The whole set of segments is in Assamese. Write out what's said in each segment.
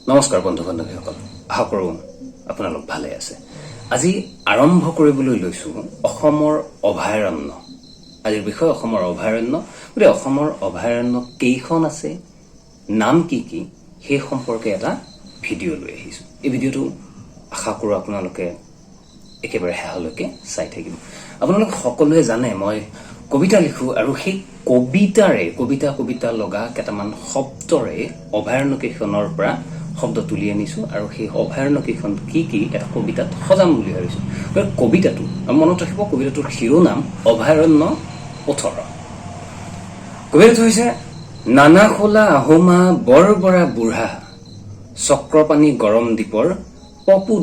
নমস্কাৰ বন্ধু বান্ধৱীসকল, আশা কৰোঁ আপোনালোক ভালে আছে। আজি আৰম্ভ কৰিবলৈ লৈছোঁ অসমৰ অভয়াৰণ্য। আজিৰ বিষয় অসমৰ অভয়াৰণ্য। গতিকে অসমৰ অভয়াৰণ্য কেইখন আছে, নাম কি কি, সেই সম্পৰ্কে এটা ভিডিঅ' লৈ আহিছোঁ। এই ভিডিঅ'টো আশা কৰোঁ আপোনালোকে একেবাৰে শেষলৈকে চাই থাকিব। আপোনালোক সকলোৱে জানে মই কবিতা লিখোঁ আৰু সেই কবিতা লগা কেইটামান শব্দৰে অভয়াৰণ্য কেইখনৰ পৰা শব্দ তুলি আনিছোঁ আৰু সেই অভয়াৰণ্য কেইখন কি কি এটা কবিতাত সজাম বুলি ভাবিছোঁ। কবিতাটো মনত ৰাখিব, কবিতাটোৰ শিৰোনাম অভয়াৰণ্য 18। কবিতাটো হৈছে নানাখোলা আহোমা বৰবৰা বুঢ়া চক্ৰপানী গৰম দ্বীপৰ পপু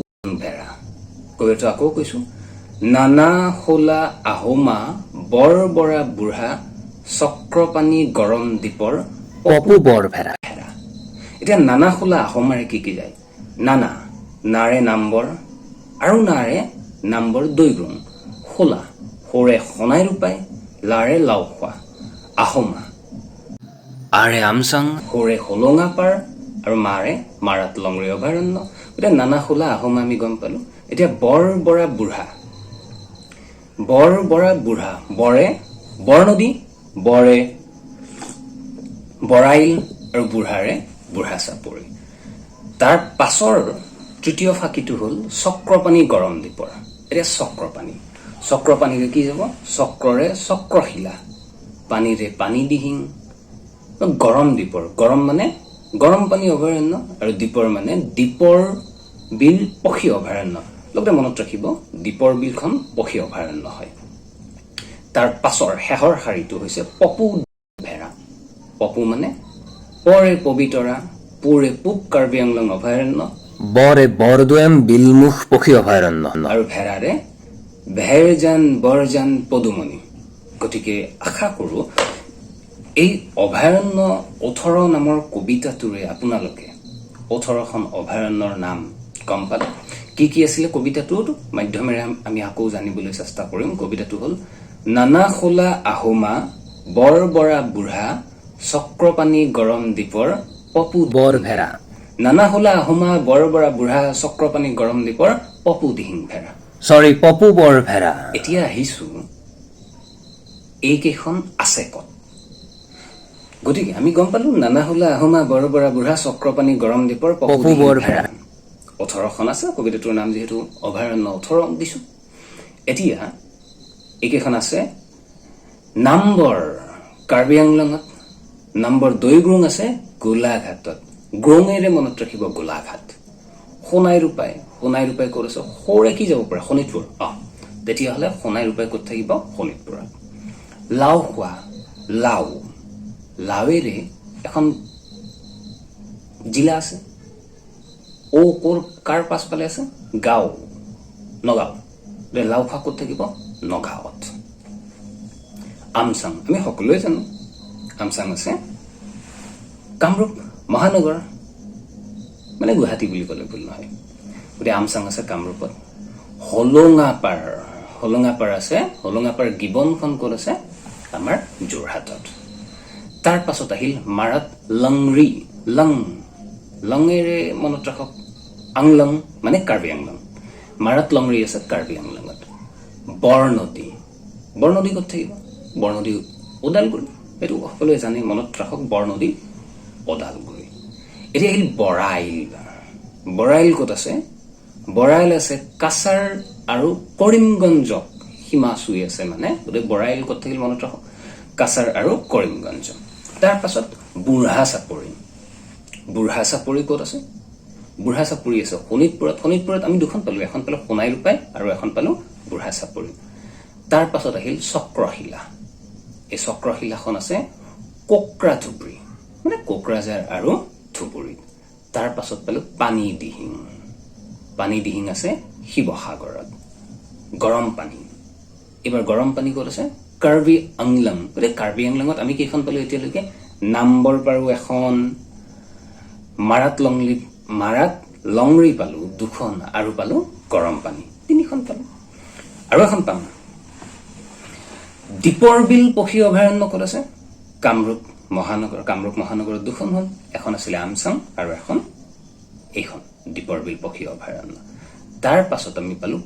ভেড়া। কবিতাটো আকৌ কৈছোঁ, নানাখোলা আহোমা বৰবৰা বুঢ়া চক্ৰপানী গৰম দ্বীপৰ পপু বৰ ভেড়া। এতিয়া নানাখোলা আহোমাৰে কি কি যায়? নানা নাৰে নাম্বৰ আৰু নাৰে নাম্বৰ দৈগুং, খোলা সৌৰে সনাই ৰূপায়, লাৰে লাও খোৱা, আহোমা আৰে আমচাং সৌৰে হলঙা পাৰ আৰু মাৰে মাৰাত লংৰি অভয়াৰণ্য। এতিয়া নানাখোলা আহোমা আমি গম পালো। এতিয়া বৰবৰা বুঢ়া, বৰে বৰ নদী, বৰে বৰাইল আৰু বুঢ়াৰে বুঢ়া চাপৰি। তাৰ পাছৰ তৃতীয় ফাঁকিটো হ'ল চক্ৰপানী গৰম দ্বীপৰ। এতিয়া চক্ৰপানীৰে কি যাব? চক্ৰৰে চক্ৰশিলা, পানীৰে পানী দিহিং, গৰম দ্বীপৰ, গৰম মানে গৰম পানী অভয়াৰণ্য আৰু দ্বীপৰ মানে দ্বীপৰ বিল পক্ষী অভয়াৰণ্য। লগতে মনত ৰাখিব দ্বীপৰ বিলখন পক্ষী অভয়াৰণ্য হয়। তাৰ পাছৰ শেষৰ শাৰীটো হৈছে পপু ভেড়া। পপু মানে পৰে পবিতৰা, পুৰে পূব কাৰ্বি আংলং অভয়াৰণ্য, বৰে বৰদোৱাম বিলমুখ পক্ষী অভয়াৰণ্য আৰু ভেড়াৰে ভেৰজান বৰজান পদুমণি। গতিকে আশা কৰোঁ এই অভয়াৰণ্য 18 নামৰ কবিতাটোৰে আপোনালোকে 18খন অভয়াৰণ্যৰ নাম গম পালে। কি কি আছিলে কবিতাটোৰ মাধ্যমেৰে আমি আকৌ জানিবলৈ চেষ্টা কৰিম। কবিতাটো হ'ল নানাখোলা আহোমা বৰবৰা বুঢ়া চক্ৰপানী গৰম দ্বীপৰ পপু বৰ ভেড়া। নানাখোলা আহোমা বৰবৰা বুঢ়া চক্ৰপানী গৰম দ্বীপৰ পপু দিহিং ভেড়া, পপু বৰ ভেড়া। এতিয়া আহিছো এইকেইখন আছে ক'ত। গতিকে আমি গম পালো নানাখোলা আহোমা বৰবৰা বুঢ়া চক্ৰপানী গৰম দ্বীপৰ পপু বৰ ভেড়া 18খন আছে। কবিতাটোৰ নাম যিহেতু অভয়াৰণ্য 18 দিছো। এতিয়া এইকেইখন আছে নাম্বৰ কাৰ্বি আংলঙত, নাম্বৰ দৈগুং আছে গোলাঘাটত, গ্ৰঙেৰে মনত ৰাখিব গোলাঘাট। সোণাই ৰূপাই ক'ত আছে? সৌৰে কি যাব পাৰে? শোণিতপুৰ। তেতিয়াহ'লে সোণাই ৰূপাই ক'ত থাকিব? শোণিতপুৰত। লাও খোৱা, লাৱেৰে এখন জিলা আছে। কাৰ পাছফালে আছে? গাঁও, নগাঁও। লাও খোৱা ক'ত থাকিব? নগাঁৱত। আমচাং আমি সকলোৱে জানো, আমচাং আছে কামৰূপ মহানগৰ, মানে গুৱাহাটী বুলি ক'লে ভুল নহয়। গতিকে আমচাং আছে কামৰূপত। হলঙাপাৰ আছে, হলঙাপাৰ গিবনখন ক'ত আছে? আমাৰ যোৰহাটত। তাৰ পাছত আহিল মাৰাত লংৰি, লঙেৰে মনত ৰাখক আংলং মানে কাৰ্বি আংলং। মাৰাত লংৰি আছে কাৰ্বি আংলঙত। বৰনদী ক'ত থাকিব? বৰনদী ওদালগুৰি, সেইটো সকলোৱে জানে, মনত ৰাখক বৰনদী ওদালগুৰি। এতিয়া আহিল বৰাইল ক'ত আছে? বৰাইল আছে কাছাৰ আৰু কৰিমগঞ্জক সীমা চুই আছে মানে। গতিকে বৰাইল ক'ত থাকিল মনত ৰাখক? কাছাৰ আৰু কৰিমগঞ্জ। তাৰ পাছত বুঢ়া চাপৰি ক'ত আছে? বুঢ়া চাপৰি আছে শোণিতপুৰত আমি দুখন পালো, এখন পালো সোণাই ৰূপাই আৰু এখন পালো বুঢ়া চাপৰি। তাৰ পাছত আহিল চক্ৰশিলা। এই চক্ৰশিলাখন আছে কোকৰা ধুবুৰী, মানে কোকৰাঝাৰ আৰু ধুবুৰীত। তাৰ পাছত পালো পানী দিহিং আছে শিৱসাগৰত। গৰম পানী, এইবাৰ গৰম পানী ক'ত আছে? কাৰ্বি আংলং। গতিকে কাৰ্বি আংলঙত আমি কেইখন পালো এতিয়ালৈকে? নাম্বৰ পাৰো এখন, মাৰাত লংৰি পালো 2খন আৰু পালো গৰম পানী 3খন পালো। আৰু এখন পাম দ্বীপৰ বিল পক্ষী অভয়াৰণ্য ক'ত আছে? কামৰূপ মহানগৰত দুখন হ'ল, এখন আছিলে আমচাং আৰু এখন এইখন দীপৰ বিল পক্ষী অভয়াৰণ্য। তাৰ পাছত আমি পালো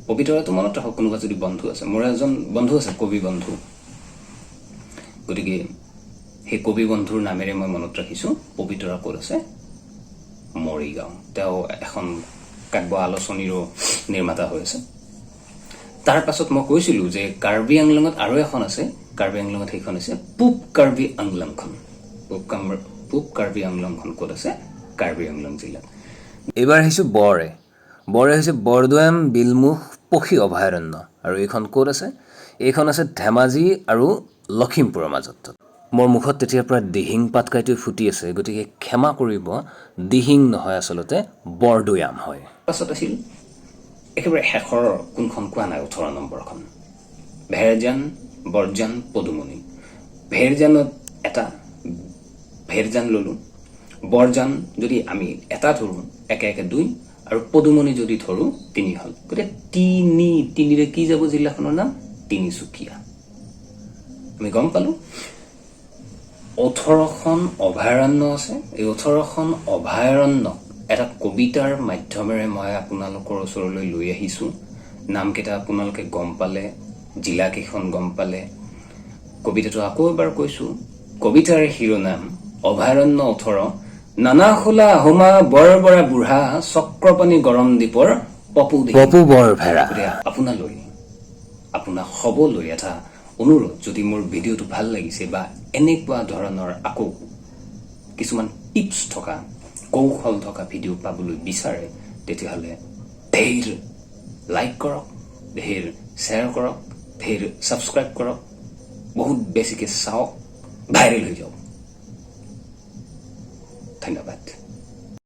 পবিতৰাটো মনত ৰাখক, কোনোবা যদি বন্ধু আছে, মোৰ এজন বন্ধু আছে কবি বন্ধু, গতিকে সেই কবি বন্ধুৰ নামেৰে মই মনত ৰাখিছো পবিতৰা ক'ত আছে, মৰিগাঁও। তেওঁ এখন কাব্য আলোচনীৰো নিৰ্মাতা হৈ আছে। তাৰ পাছত মই কৈছিলো যে কাৰ্বি আংলঙত আৰু এখন আছে, কাৰ্বি আংলঙত সেইখন আছে পূব কাৰ্বি আংলংখন। পূব কাৰ্বি আংলংখন ক'ত আছে, কাৰ্বি আংলং জিলাত। এইবাৰ আহিছো বৰে হৈছে বৰদৈয়াম বিলমুখ পক্ষী অভয়াৰণ্য, আৰু এইখন ক'ত আছে, এইখন আছে ধেমাজি আৰু লখিমপুৰৰ মাজত। মোৰ মুখত তেতিয়াৰ পৰা দিহিং পাতকাইটো ফুটি আছে, গতিকে ক্ষমা কৰিব, দিহিং নহয়, আচলতে বৰদৈয়াম হয়। পাছত আছিল একেবাৰে শেষৰ কোনখন কোৱা নাই, 18 নম্বৰখন, ভেৰজান, বৰজান, পদুমণি। ভেৰজানত এটা ভেৰজান ললো, বৰজান যদি আমি এটা ধৰো একে 2, আৰু পদুমণি যদি ধৰো 3 হ'ল, গতিকে তিনিৰে কি যাব জিলাখনৰ নাম, তিনিচুকীয়া। আমি গম পালো 18খন অভয়াৰণ্য আছে। এই 18খন অভয়াৰণ্য এটা কবিতাৰ মাধ্যমেৰে মই আপোনালোকৰ ওচৰলৈ লৈ আহিছো। নামকেইটা আপোনালোকে গম পালে, জিলাকেইখন গম পালে। কবিতাটো আকৌ এবাৰ কৈছো, কবিতাৰ শিৰোনাম অভয়াৰণ্য 18, নানাখোলা আহোমা বৰবৰা বুঢ়া, চক্ৰপাণী গৰম দ্বীপৰ পপু বৰ ভেড়া। আপোনাক সবলৈ এটা অনুৰোধ, যদি মোৰ ভিডিঅ'টো ভাল লাগিছে বা এনেকুৱা ধৰণৰ আকৌ কিছুমান টিপছ থকা, কৌশল থকা ভিডিঅ' পাবলৈ বিচাৰে, তেতিয়াহ'লে ধেৰ লাইক কৰক, ধেৰ শ্বেয়াৰ কৰক, ধেৰ ছাবস্ক্ৰাইব কৰক, বহুত বেছিকে চাওক, ভাইৰেল হৈ যাওক। ধন্যবাদ।